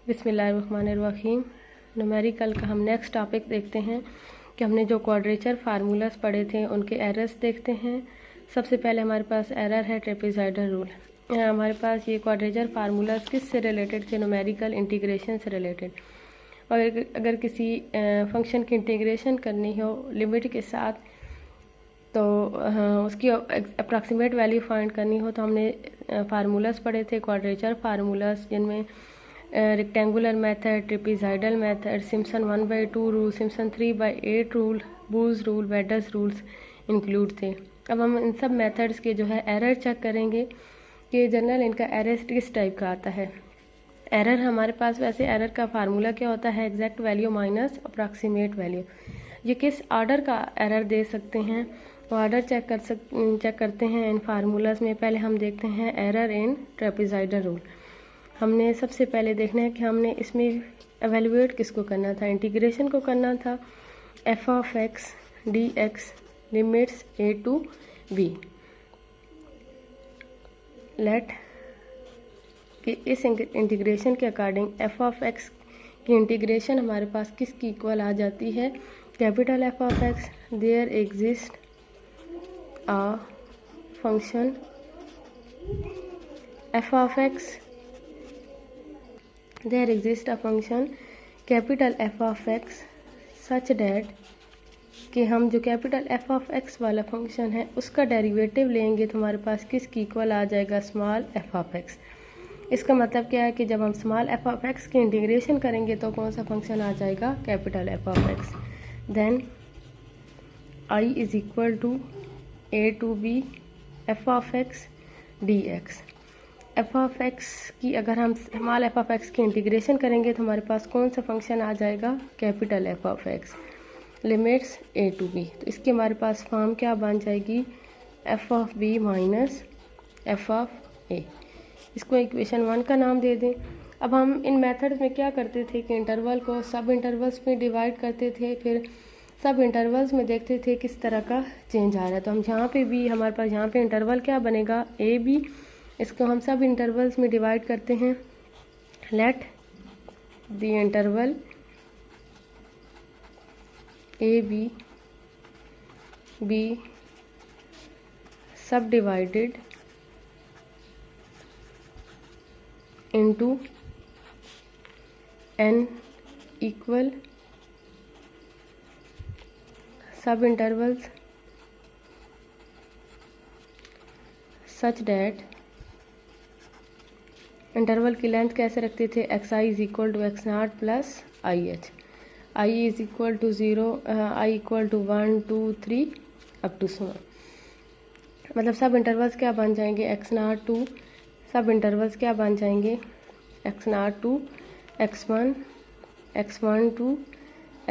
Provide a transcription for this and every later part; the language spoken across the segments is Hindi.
बिस्मिल्लाहिर्रहमानिर्रहीम। न्यूमेरिकल का हम नेक्स्ट टॉपिक देखते हैं कि हमने जो क्वाड्रेचर फार्मूलास पढ़े थे उनके एरर्स देखते हैं। सबसे पहले हमारे पास एरर है ट्रेपेजॉइडल रूल। हमारे पास ये क्वाड्रेचर फार्मूलास किस से रिलेटेड थे? न्यूमेरिकल इंटीग्रेशन से रिलेटेड। और अगर किसी फंक्शन की इंटीग्रेशन करनी हो लिमिट के साथ तो उसकी अप्रॉक्सीमेट वैल्यू फाइंड करनी हो तो हमने फार्मूलास पढ़े थे क्वाड्रेचर फार्मूलास, जिनमें rectangular method, trapezoidal method, Simpson 1/2 rule, Simpson 3/8 rule, Boole's rule, Weddle's rules include थे। अब हम इन सब मेथड्स के जो है एरर चेक करेंगे कि जनरल इनका एरर किस टाइप का आता है। एरर हमारे पास वैसे एरर का फार्मूला क्या होता है? Exact value minus approximate value. ये किस ऑर्डर का एरर दे सकते हैं? ऑर्डर चेक करते हैं इन फार्मूलाज में। पहले हम देखते हैं एरर इन ट्रेपेजॉइडल रूल। हमने सबसे पहले देखना है कि हमने इसमें एवेल्युएट किसको करना था? इंटीग्रेशन को करना था। F of x D X limits A to B. Let कि इस इंटीग्रेशन के अकॉर्डिंग एफ ऑफ एक्स की इंटीग्रेशन हमारे पास किसकी इक्वल आ जाती है? Capital F of X there exist a function f of x, there exists a function capital F of x such that कि हम जो कैपिटल f of x वाला फंक्शन है उसका डेरिवेटिव लेंगे तो हमारे पास किसकी इक्वल आ जाएगा? Small f of x। इसका मतलब क्या है कि जब हम स्मॉल f of x की इंटीग्रेशन करेंगे तो कौन सा फंक्शन आ जाएगा? Capital f of x। Then I is equal to A to B F of x D X. F of X की अगर हम स्मॉल एफ ऑफ एक्स की इंटीग्रेशन करेंगे तो हमारे पास कौन सा फंक्शन आ जाएगा? Capital F of X limits A to B. तो इसकी हमारे पास फॉर्म क्या बन जाएगी? F of b minus f of a. इसको इक्वेशन 1 का नाम दे दें। अब हम इन मेथड्स में क्या करते थे कि इंटरवल को सब इंटरवल्स में डिवाइड करते थे, फिर सब इंटरवल्स में देखते थे किस तरह का चेंज आ रहा है। तो हम यहाँ पे भी हमारे पास यहाँ पे इंटरवल क्या बनेगा? A b. इसको हम सब इंटरवल्स में डिवाइड करते हैं। Let the interval a b be subdivided into n equal sub intervals such that. Interval की लेंथ कैसे रखते थे? X i is equal to x not plus i h. I is equal to 0, i equal to 1 2 3 up to so. मतलब सब इंटरवल्स क्या बन जाएंगे? X not to sub intervals क्या बन जाएंगे? X not to x1 x1 to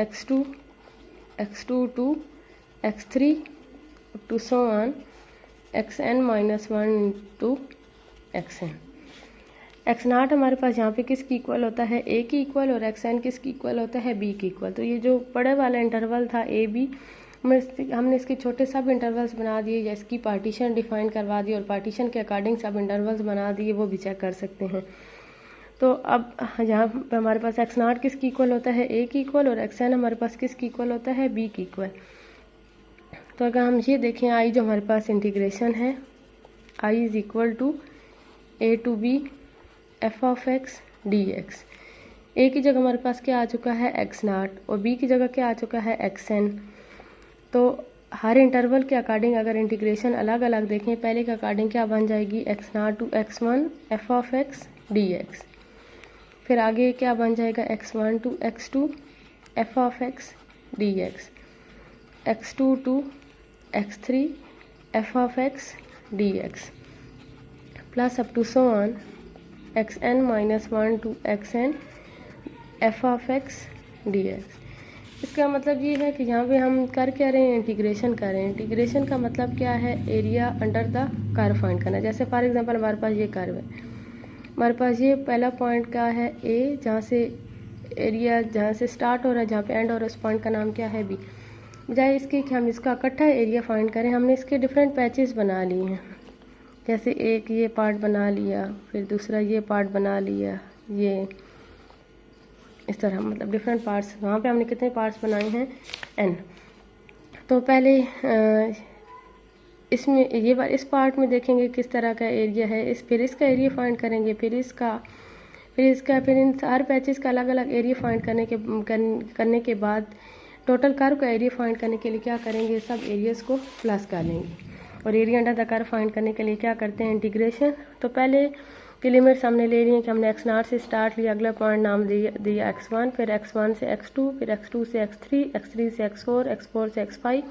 x2 x2 to x3 to so on xn minus 1 to xn। X not हमारे पास यहाँ पे किसकी इक्वल होता है? ए की इक्वल। और xn किसकी इक्वल होता है? बी की इक्वल। तो ये जो बड़े वाला इंटरवल था ए बी, हमने इसके छोटे सब इंटरवल्स बना दिए या इसकी पार्टीशन डिफाइन करवा दी और पार्टीशन के अकॉर्डिंग सब इंटरवल्स बना दिए, वो भी चेक कर सकते हैं। तो अब यहाँ पे हमारे पास एक्स नॉट किसकी इक्वल होता है? ए की इक्वल। और एक्स एन हमारे पास किसकी इक्वल होता है? बी की इक्वल। तो अगर हम ये देखें आई जो हमारे पास इंटीग्रेशन है, I is equal to A to B F of x D x. A की जगह हमारे पास क्या आ चुका है? X not. और बी की जगह क्या आ चुका है? X N. तो हर इंटरवल के अकॉर्डिंग अगर इंटीग्रेशन अलग अलग देखें, पहले के अकॉर्डिंग क्या बन जाएगी? X not to X one F of x D X. फिर आगे क्या बन जाएगा? x1 to x2 F of x D X, x2 to x3 F of x D X, plus up to so on xn minus 1 to xn F of x D X. इसका मतलब ये है कि यहाँ पे हम कर क्या रहे हैं? इंटीग्रेशन कर रहे हैं। इंटीग्रेशन का मतलब क्या है? Area under the curve find करना। जैसे फॉर एग्जांपल हमारे पास ये कर्व है, हमारे पास ये पहला पॉइंट क्या है? ए, जहाँ से एरिया जहाँ से स्टार्ट हो रहा है, जहाँ पे एंड हो रहा है, उस पॉइंट का नाम क्या है? बी। बजाय इसके कि हम इसका इकट्ठा एरिया फाइंड करें, हमने इसके डिफरेंट पैचेस बना लिए हैं। जैसे एक ये पार्ट बना लिया, फिर दूसरा ये पार्ट बना लिया, ये इस तरह, मतलब डिफरेंट पार्ट्स। वहाँ पे हमने कितने पार्ट्स बनाए हैं, n। तो पहले इसमें इस पार्ट में देखेंगे किस तरह का एरिया है, फिर इसका एरिया फाइंड करेंगे, फिर इन हर पैचेस का अलग अलग एरिया फाइंड करने के बाद टोटल कर्व का एरिया फाइंड करने के लिए क्या करेंगे, सब एरियाज को प्लस कर लेंगे। और area under the curve find करने के लिए क्या करते हैं, इंटीग्रेशन। तो पहले की लिमिट्स हमने ले ली हैं कि हमने x0 से स्टार्ट लिया, अगला पॉइंट नाम दिया x1, फिर x1 से x2, फिर x2 से x3, x3 से x4, x4 से x5,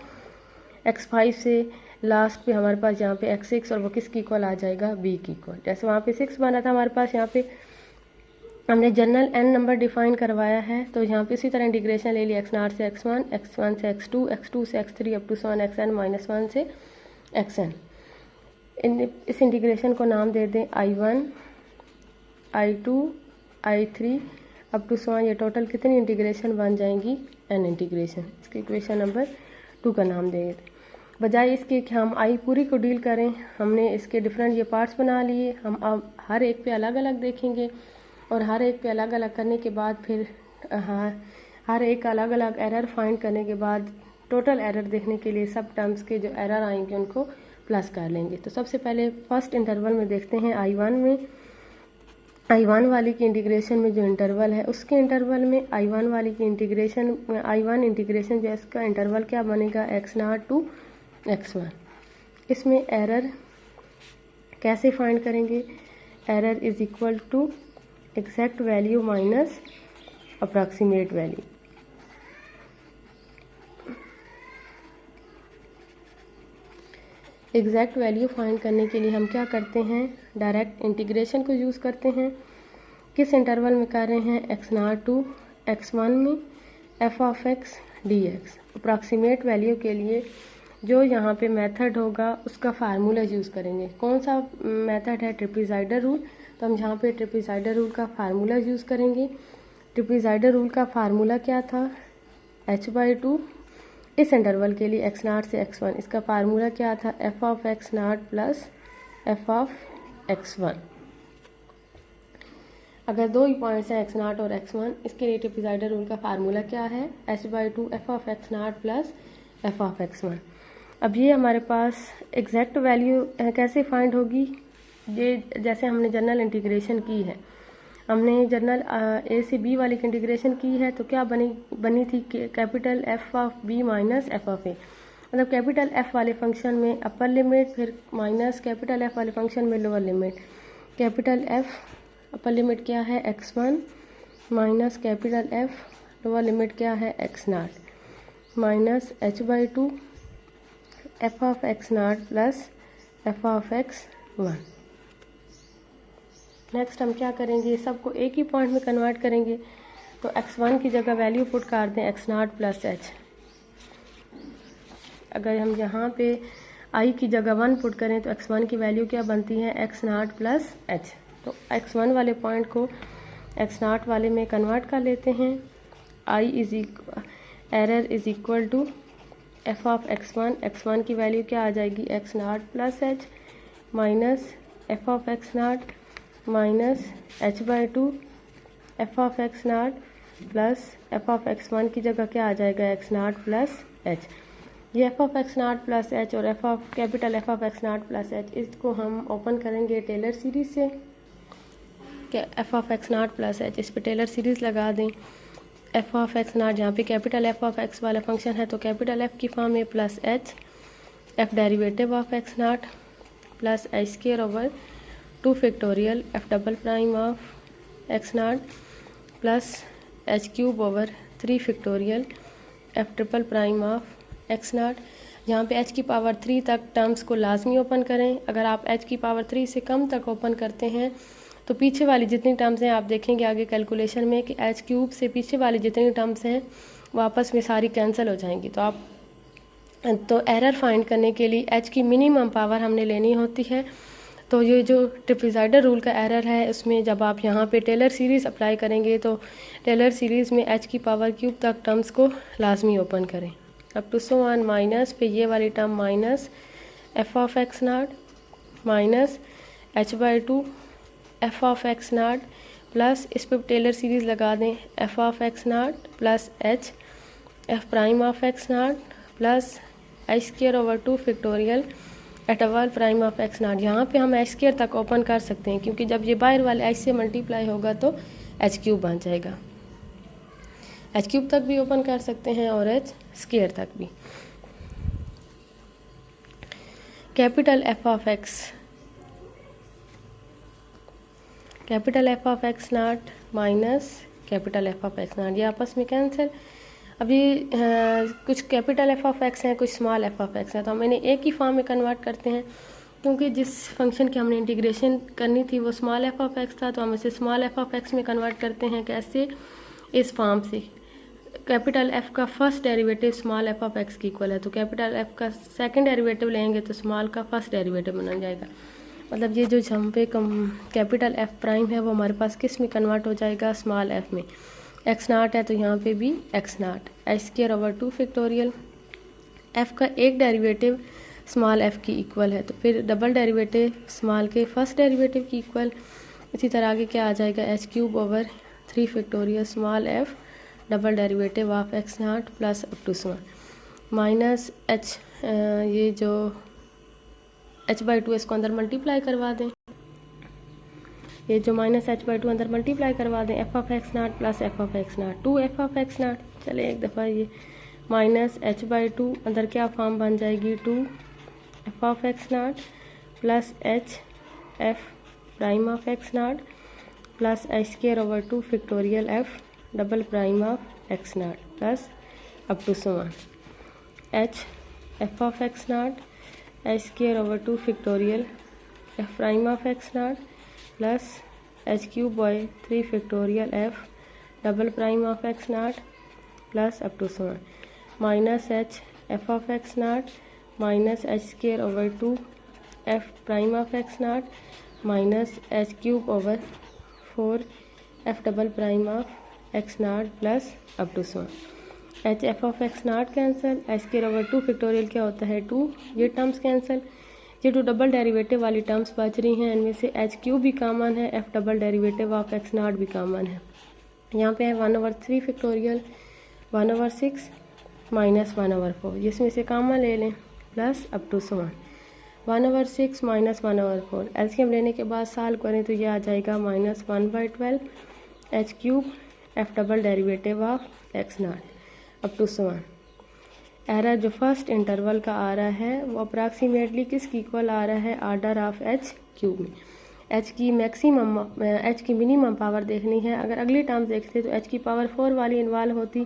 x5 से लास्ट पे हमारे पास यहाँ पे x6, और वो किसकी इक्वल आ जाएगा, b की इक्वल। जैसे वहाँ पे 6 बना था हमारे पास, यहाँ पे हमने जनरल n नंबर डिफाइन करवाया है, तो यहाँ पे इसी तरह इंटीग्रेशन ले लिया x0 से x1, x1 से x2, x2 से x3 अप टू xn-1 से xn। इस इंटीग्रेशन को नाम दे दें I1, I2, I3 up to ये टोटल कितनी इंटीग्रेशन बन जाएंगी, n इंटीग्रेशन। इसकी इक्वेशन नंबर 2 का नाम दे दें। बजाय इसके कि हम I पूरी को डील करें, हमने इसके डिफरेंट ये पार्ट्स बना लिए। हम अब हर एक पे अलग अलग देखेंगे, और हर एक पे अलग अलग करने के बाद फिर हर एक अलग अलग एरर फाइंड करने के बाद टोटल एरर देखने के लिए सब टर्म्स के जो एरर आएंगे उनको प्लस कर लेंगे। तो सबसे पहले फर्स्ट इंटरवल में देखते हैं I1 वाली की इंटीग्रेशन में जो इंटरवल है, उसके इंटरवल में I1 वाली की इंटीग्रेशन, I1 इंटीग्रेशन जो इसका इंटरवल क्या बनेगा, x0 टू x1। इसमें एरर कैसे फाइंड करेंगे, error is equal to exact value minus approximate value. Exact value find करने के लिए हम क्या करते हैं, डायरेक्ट इंटीग्रेशन को यूज़ करते हैं। किस इंटरवल में कर रहे हैं, x0 टू x1 में f of x dx। Approximate value के लिए जो यहाँ पे मेथड होगा उसका फार्मूला यूज़ करेंगे। कौन सा मेथड है, ट्रिपीजाइडर रूल। तो हम यहाँ पे ट्रिपीजाइडर रूल का फार्मूला यूज़ करेंगे। ट्रिपीजाइडर रूल का फार्मूला क्या था, h/2 इस इंटरवल के लिए x0 से x1, इसका फार्मूला क्या था, f of x0 plus f of x1। अगर दो ही पॉइंट्स हैं x0 और x1, इसके लिए ट्रिपीजाइडर रूल का फार्मूला क्या है, h/2 f of x0 plus f of x1। अब ये हमारे पास एग्जैक्ट वैल्यू कैसे फाइंड होगी, ये जैसे हमने जनरल इंटीग्रेशन की है, हमने जनरल ए से बी वाली इंटीग्रेशन की है, तो क्या बनी थी, capital F of b minus f of a. मतलब कैपिटल एफ वाले फंक्शन में अपर लिमिट, फिर माइनस कैपिटल एफ वाले फंक्शन में lower limit. Capital f upper limit क्या है, x1 minus capital f lower limit क्या है, x0 minus h/2 f of x0 plus f of x1। Next हम क्या करेंगे, सबको एक ही पॉइंट में कन्वर्ट करेंगे। तो x1 की जगह वैल्यू पुट कर दें x0 प्लस h। अगर हम यहाँ पे i की जगह 1 पुट करें तो x1 की वैल्यू क्या बनती है, x0 प्लस h। तो x1 वाले पॉइंट को x0 वाले में कन्वर्ट कर लेते हैं। Error is equal to f of x1 की वैल्यू क्या आ जाएगी, x0 plus h minus f of x0 minus h/2 f of x0 plus f of x1 की जगह क्या आ जाएगा, x0 प्लस h। ये f of x0 plus h और capital F of x0 plus h, इसको हम ओपन करेंगे टेलर सीरीज से। f of x0 plus h, इस पर टेलर सीरीज लगा दें। f ऑफ x0 जहाँ पे कैपिटल F ऑफ x वाला फंक्शन है तो कैपिटल F की फॉर्म में plus h, f derivative of x0 plus h square over 2 factorial f double prime of x0 plus h cube over 3 factorial f triple prime of x0। यहाँ पे h की पावर 3 तक टर्म्स को लाजमी ओपन करें। अगर आप h की पावर 3 से कम तक ओपन करते हैं तो पीछे वाली जितनी टर्म्स हैं आप देखेंगे आगे कैलकुलेशन में कि h क्यूब से पीछे वाली जितनी टर्म्स हैं वो आपस में सारी कैंसिल हो जाएंगी। तो एरर फाइंड करने के लिए h की मिनिमम पावर हमने लेनी होती है। तो ये जो ट्रिपीजाइडर रूल का एरर है उसमें जब आप यहाँ पे टेलर सीरीज़ अप्लाई करेंगे तो टेलर सीरीज़ में h की पावर क्यूब तक टर्म्स को लाजमी ओपन करें up to so one minus पे ये वाली term minus f of x0 minus h/2 f of x0 plus इस पर टेलर सीरीज़ लगा दें, f of x not plus h f prime of x not plus h square over 2 factorial एटवल प्राइम ऑफ एक्स नॉट। यहाँ पे हम एच स्क्वायर तक ओपन कर सकते हैं क्योंकि जब ये बाहर वाले एच से मल्टीप्लाई होगा तो एच क्यूब बन जाएगा। एच क्यूब तक भी ओपन कर सकते हैं और एच स्क्वायर तक भी। Capital F of x not minus capital F of x not, ये आपस में कैंसिल। अभी कुछ कैपिटल एफ ऑफ एक्स हैं, कुछ स्मॉल एफ ऑफ एक्स है, तो हम इन्हें एक ही फॉर्म में कन्वर्ट करते हैं क्योंकि जिस फंक्शन की हमने इंटीग्रेशन करनी थी वो स्मॉल एफ ऑफ एक्स था, तो हम इसे स्मॉल एफ ऑफ एक्स में कन्वर्ट करते हैं। कैसे? इस फॉर्म से कैपिटल एफ का first derivative small F of X की इक्वल है, तो कैपिटल एफ का सेकंड डेरिवेटिव लेंगे तो स्मॉल का फर्स्ट डेरिवेटिव बन जाएगा। मतलब ये जो हम पे कैपिटल एफ प्राइम है वो हमारे पास किस में कन्वर्ट हो जाएगा? स्मॉल एफ में। एक्स नाट है तो यहाँ पे भी एक्स नाट, h square over 2 factorial. F का एक डेरिवेटिव स्मॉल एफ की इक्वल है, तो फिर डबल डेरिवेटिव स्मॉल के फर्स्ट डेरिवेटिव की इक्वल। इसी तरह आगे क्या आ जाएगा? H cube over 3 factorial small f double derivative of x naught plus up to small minus h, ये जो h/2 इसको अंदर मल्टीप्लाई करवा दें, ये जो माइनस h/2 अंदर मल्टीप्लाई करवा दें, f of x naught plus f of x not 2 f of x not. चले एक दफ़ा ये माइनस h/2 अंदर क्या फॉर्म बन जाएगी? 2 f of x naught plus h f prime of x naught plus h square over 2 factorial f double prime of x naught plus up to some h f of x naught h square over 2 factorial f prime of x naught plus h cube by 3 factorial f double prime of x naught plus up to some minus h f of x naught minus H square over 2 f prime of x naught minus h cube over 4 f double prime of x naught plus up to some h f of x naught cancel, h square over 2 factorial क्या होता है? 2, ये टर्म्स कैंसिल। ये जो डबल डेरिवेटिव वाली टर्म्स बच रही हैं इनमें से एच क्यूब भी कॉमन है, f double derivative of x not भी कॉमन है। यहाँ पे है 1/3 फैक्टोरियल 1/6 माइनस 1/4, जिसमें से कॉमन ले लें plus up to some 1/6 minus 1/4। LCM लेने के बाद सॉल्व करें तो ये आ जाएगा minus 1/12 h cube f double derivative of x naught up to some. Error जो फर्स्ट इंटरवल का आ रहा है वो अप्रॉक्सीमेटली किसकी इक्वल आ रहा है? आर्डर ऑफ एच क्यूब में। एच की मैक्सिमम एच की मिनिमम पावर देखनी है। अगर अगली टर्म्स देखते तो एच की पावर 4 वाली इन्वॉल्व होती,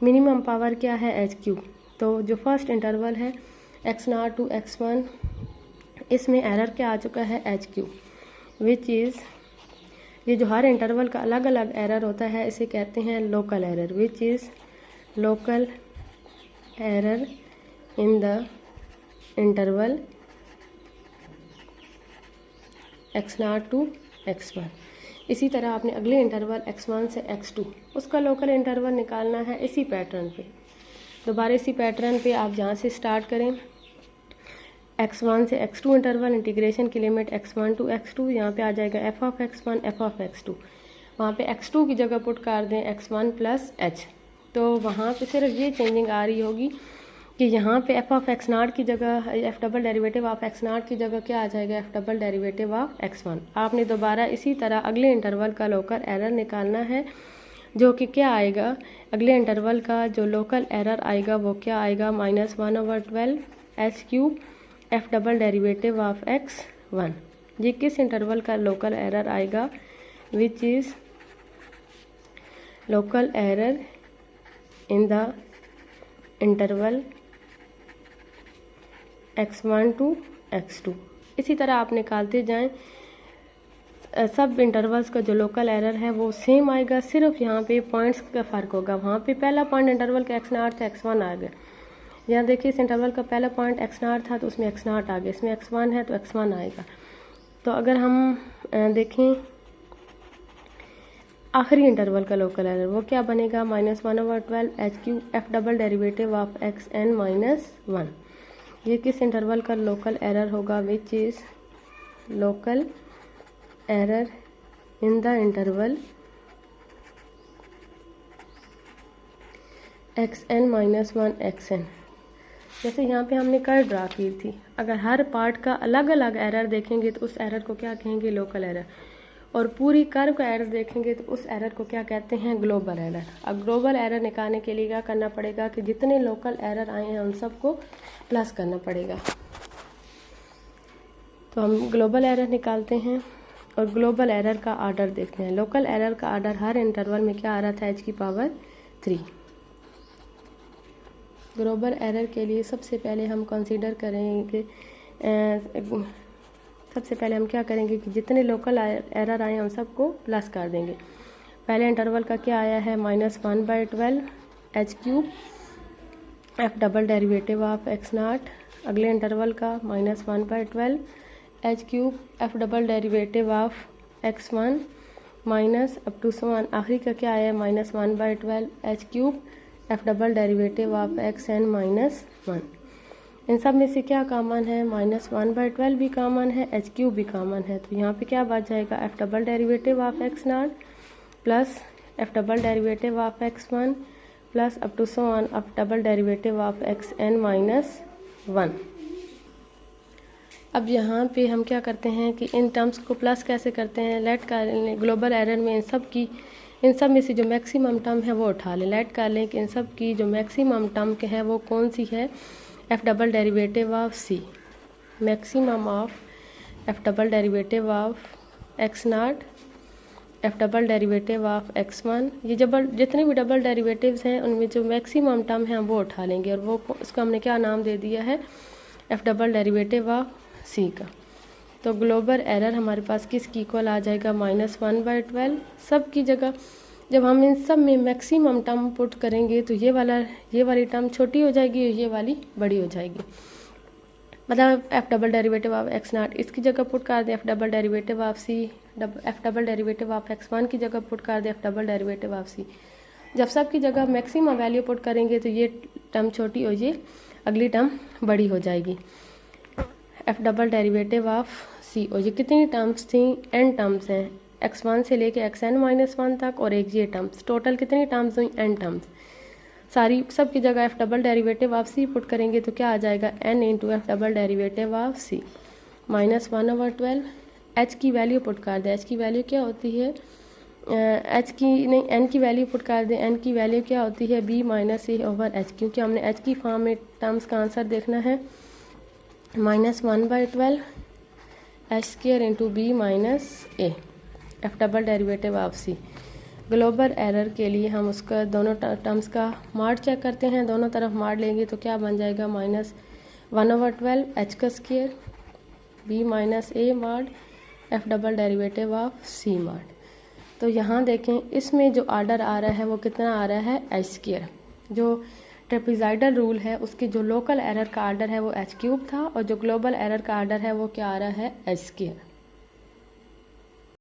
मिनिमम पावर क्या है? H cube. तो जो फर्स्ट इंटरवल है एक्स नॉट टू x1, इसमें एरर क्या आ चुका है? एच क्यूब, विच इज़, ये जो हर इंटरवल का अलग अलग एरर होता है इसे कहते हैं local error, which is local error in the interval x0 to x1। इसी तरह आपने अगले इंटरवल x1 से x2 उसका लोकल इंटरवल निकालना है इसी पैटर्न पे। दोबारा इसी पैटर्न पे आप जहाँ से स्टार्ट करें x1 से x2 इंटरवल, इंटीग्रेशन की लिमिट x1 टू x2, यहाँ पे आ जाएगा f of x1 f of x2। वहाँ पे x2 की जगह पुट कर दें x1 प्लस h, तो वहाँ पे सिर्फ ये चेंजिंग आ रही होगी कि यहाँ पे एफ ऑफ एक्स नाट की जगह f double derivative of x not की जगह क्या आ जाएगा? F double derivative of x1। आपने दोबारा इसी तरह अगले इंटरवल का लोकल एरर निकालना है, जो कि क्या आएगा? अगले इंटरवल का जो लोकल एरर आएगा वो क्या आएगा? Minus 1/12 h cube f double derivative of x1। ये किस इंटरवल का लोकल एरर आएगा? Which is local error in the interval x1 to x2। इसी तरह आप निकालते जाएं, सब इंटरवल्स का जो लोकल एरर है वो सेम आएगा, सिर्फ यहाँ पे पॉइंट्स का फ़र्क होगा। वहाँ पे पहला पॉइंट इंटरवल का x0 था, x1 आ गया। यहाँ देखिए इस इंटरवल का पहला पॉइंट x0 था तो उसमें x0 आ गया, इसमें x1 है तो x1 आएगा। तो अगर हम देखें आखिरी इंटरवल का लोकल एरर वो क्या बनेगा? Minus 1/12 h cube f double derivative of xn minus 1। ये किस इंटरवल का लोकल एरर होगा? विच is local error in the interval xn-1 xn। जैसे यहाँ पे हमने कर्व ड्रा की थी, अगर हर पार्ट का अलग अलग एरर देखेंगे तो उस एरर को क्या कहेंगे, लोकल एरर, और पूरी कर्व का एरर देखेंगे तो उस एरर को क्या कहते हैं, ग्लोबल एरर। अब ग्लोबल एरर निकालने के लिए क्या करना पड़ेगा कि जितने लोकल एरर आए हैं उन सबको प्लस करना पड़ेगा। तो हम ग्लोबल एरर निकालते हैं और ग्लोबल एरर का आर्डर देखते हैं। लोकल एरर का आर्डर हर इंटरवल में क्या आ रहा था, h⁻3। ग्लोबल एरर के लिए सबसे पहले हम कंसीडर करेंगे, सबसे पहले हम क्या करेंगे कि जितने लोकल एरर आए हैं उन सबको प्लस कर देंगे। पहले इंटरवल का क्या आया है, -1/12 h³ f double derivative of x0। अगले इंटरवल का -1/12 h³ f double derivative of x1 minus up to sum. आखिरी का क्या आया, -1/12 h³ f double derivative of xn-1। इन सब में से क्या कॉमन है, -1/12 भी कॉमन है, h³ भी कॉमन है। तो यहाँ पे क्या बच जाएगा, f double derivative of x0 plus f double derivative of x1 plus up to some f double derivative of xn-1। अब यहाँ पे हम क्या करते हैं कि इन टर्म्स को प्लस कैसे करते हैं, लेट कर लें ग्लोबल एरर में इन सब में से जो मैक्सिमम टर्म है वो उठा लें। लेट कर लें कि इन सब की जो मैक्सिमम टर्म है वो कौन सी है, f double derivative of c, maximum of f double derivative of x0, f double derivative of x1। ये जितने भी डबल डेरिवेटिव्स हैं उनमें जो मैक्सिमम टर्म है वो उठा लेंगे और वो उसको हमने क्या नाम दे दिया है, f double derivative of c का। तो ग्लोबल एरर हमारे पास किसकी इक्वल आ जाएगा, -1/12। सब की जगह जब हम इन सब में मैक्सिमम टर्म पुट करेंगे तो ये वाली टर्म छोटी हो जाएगी और ये वाली बड़ी हो जाएगी। मतलब f double derivative of x0 इसकी जगह पुट कर दें f double derivative of c, f double derivative of x1 की जगह पुट कर दें f double derivative of c। जब सब की जगह मैक्सिमम वैल्यू पुट करेंगे तो ये टर्म छोटी हो, ये अगली टर्म बड़ी हो जाएगी, f double derivative of c। और ये कितनी टर्म्स थी, n टर्म्स हैं, x1 से लेके xn-1 तक, और एक ये टर्म्स, टोटल कितनी टर्म्स हुई, n टर्म्स। सारी सब की जगह f double derivative of c put करेंगे तो क्या आ जाएगा, n into f double derivative of c -1/12। h की वैल्यू पुट कर दें, h की वैल्यू क्या होती है, n की वैल्यू पुट कर दें, n की वैल्यू क्या होती है, b - a/h। क्योंकि हमने h की फॉर्म में टर्म्स का आंसर देखना है, -1/12 h² into b - a, f double derivative of c। Global error के लिए हम उसका दोनों टर्म्स का मार्ड चेक करते हैं, दोनों तरफ मार्ड लेंगे तो क्या बन जाएगा, -1/12 h² b - a MARD f double derivative of c मार्ड। तो यहाँ देखें इसमें जो आर्डर आ रहा है वो कितना आ रहा है, h²। जो ट्रेपेज़ॉइडल रूल है उसके जो लोकल एरर का आर्डर है वो h³ था और जो ग्लोबल एरर का आर्डर है वो क्या आ रहा है, h²।